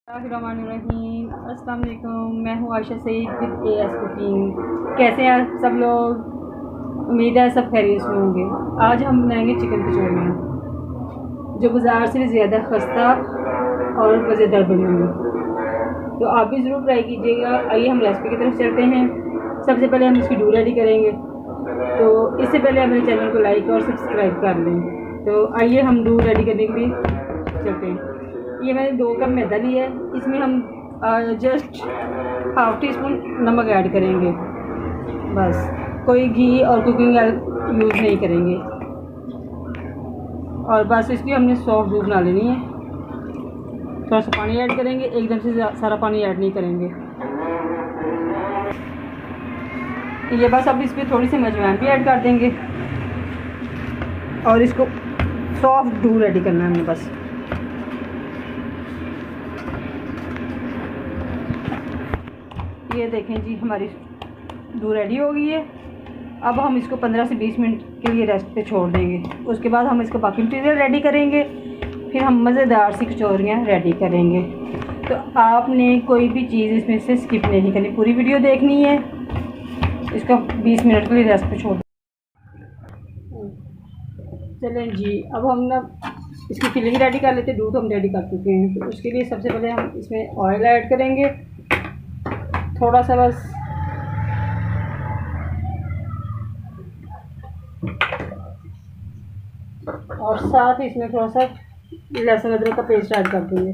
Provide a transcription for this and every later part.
बिस्मिल्लाहिर्रहमानिर्रहीम। अस्सलाम वालेकुम। मैं हूँ Ayesha Saeed with AS cooking. कैसे हैं सब लोग? उम्मीद है सब खैरियत से होंगे। आज हम बनाएंगे चिकन कचौड़ियाँ जो बाज़ार से भी ज़्यादा खस्ता और मज़ेदार बनी हुई। तो आप भी ज़रूर ट्राई कीजिएगा। आइए हम रेसिपी की तरफ चलते हैं। सबसे पहले हम इसकी डो रेडी करेंगे, तो इससे पहले मेरे चैनल को लाइक और सब्सक्राइब कर लें। तो आइए हम डो रेडी करने के लिए चलते हैं। ये मैंने 2 कप मैदा लिया है। इसमें हम जस्ट हाफ टी स्पून नमक ऐड करेंगे, बस। कोई घी और कुकिंग ऑयल यूज़ नहीं करेंगे। और बस इसकी हमने सॉफ्ट डो बना लेनी है। थोड़ा सा पानी ऐड करेंगे, एकदम से सारा पानी ऐड नहीं करेंगे। ये बस अब इस पर थोड़ी सी अजवाइन भी ऐड कर देंगे और इसको सॉफ्ट डो रेडी करना है हमें बस। ये देखें जी, हमारी डो रेडी हो गई है। अब हम इसको 15 से 20 मिनट के लिए रेस्ट पे छोड़ देंगे। उसके बाद हम इसको बाकी मटीरियल रेडी करेंगे, फिर हम मज़ेदार सी कचौरियाँ रेडी करेंगे। तो आपने कोई भी चीज़ इसमें से स्किप नहीं करनी, पूरी वीडियो देखनी है। इसको 20 मिनट के लिए रेस्ट पे छोड़। चलें जी, अब हम ना इसकी फिलिंग रेडी कर लेते हैं। दूध हम रेडी कर चुके हैं, तो उसके लिए सबसे पहले हम इसमें ऑयल ऐड करेंगे, थोड़ा सा बस। और साथ ही इसमें थोड़ा सा लहसुन अदरक का पेस्ट ऐड कर देंगे।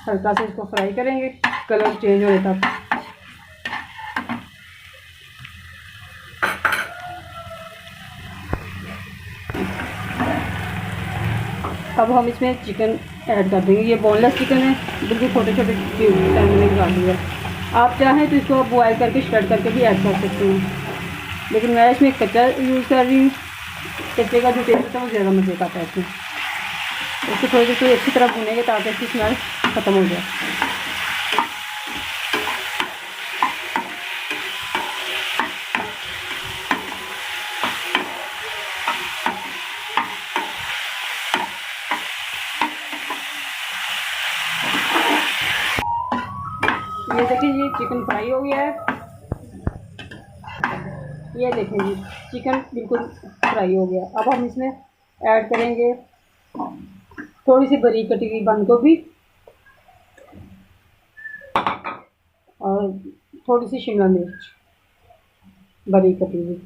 हल्का से इसको फ्राई करेंगे, कलर चेंज होने तक। अब हम इसमें चिकन ऐड कर देंगे। ये बोनलेस चिकन है, बिल्कुल छोटे छोटे क्यूब में निकाल दिया। आप चाहें तो इसको बॉयल करके श्रेड करके भी ऐड कर सकते हैं, लेकिन मैं इसमें कच्चा यूज़ कर रही हूँ। कच्चे का जो टेस्ट होता है वो ज़्यादा मज़े का आता है इसमें। इसको थोड़ी देर अच्छी तरह भूनेंगे ताकि इसकी स्मेल ख़त्म हो जाए। ये देखिए, ये चिकन फ्राई हो गया है। ये देखें जी, चिकन बिल्कुल फ्राई हो गया। अब हम इसमें ऐड करेंगे थोड़ी सी बारीक कटी हुई बंद गोभी और थोड़ी सी शिमला मिर्च बारीक कटी हुई।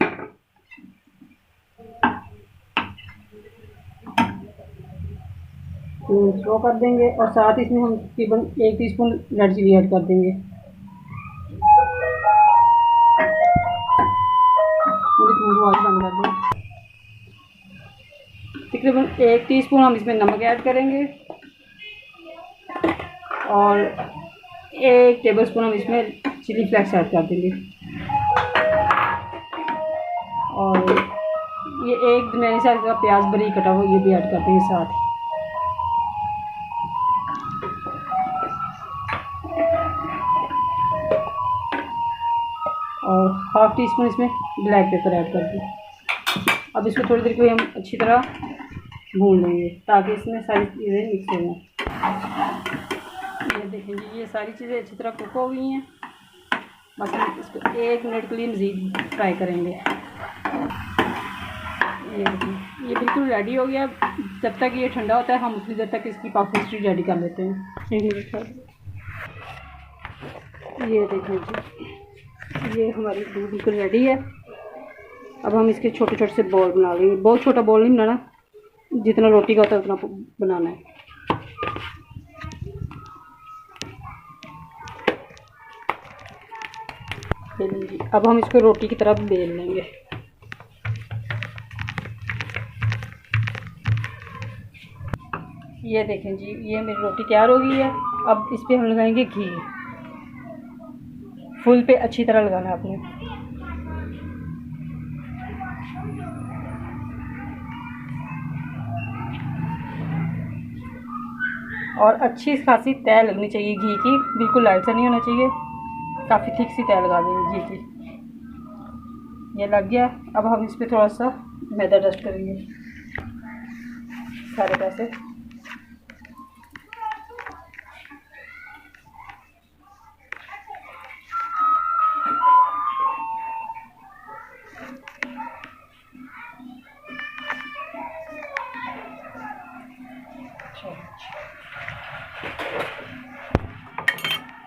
थ्रो कर देंगे और साथ इसमें हम तकरीबन 1 टीस्पून रेड चिली ऐड कर देंगे। बंद कर देंगे। तकरीबन 1 टीस्पून हम इसमें नमक ऐड करेंगे और 1 टेबलस्पून हम इसमें चिली फ्लेक्स ऐड कर देंगे। और ये 1 दरमियानी साइज का प्याज बारीक कटा हुआ ये भी ऐड कर देंगे साथ। और हाफ टी स्पून इसमें ब्लैक पेपर ऐड कर दें। अब इसको थोड़ी देर के लिए हम अच्छी तरह भून लेंगे ताकि इसमें सारी चीज़ें मिक्स हो जाएँ। ये देखें जी, ये सारी चीज़ें अच्छी तरह कुक हो गई हैं। बस हम इसको 1 मिनट के लिए मज़ीद फ्राई करेंगे। ये देखें, ये बिल्कुल रेडी हो गया। जब तक ये ठंडा होता है हम उतनी देर तक इसकी पाव पेस्ट्री रेडी कर लेते हैं। 1 मिनट। ये देखें जी, ये हमारी डो बिल्कुल रेडी है। अब हम इसके छोटे छोटे से बॉल बना लेंगे। बहुत छोटा बॉल नहीं बनाना, जितना रोटी का होता है उतना बनाना है। अब हम इसको रोटी की तरफ बेल लेंगे। ये देखें जी, ये मेरी रोटी तैयार हो गई है। अब इस पर हम लगाएंगे घी। फुल पे अच्छी तरह लगाना है आपने। और अच्छी खासी तय लगनी चाहिए घी की, बिल्कुल लाइट सा नहीं होना चाहिए। काफ़ी थिक सी तय लगा देंगे घी की। ये लग गया। अब हम इस पर थोड़ा सा मैदा डस्ट करेंगे सारे पैसे।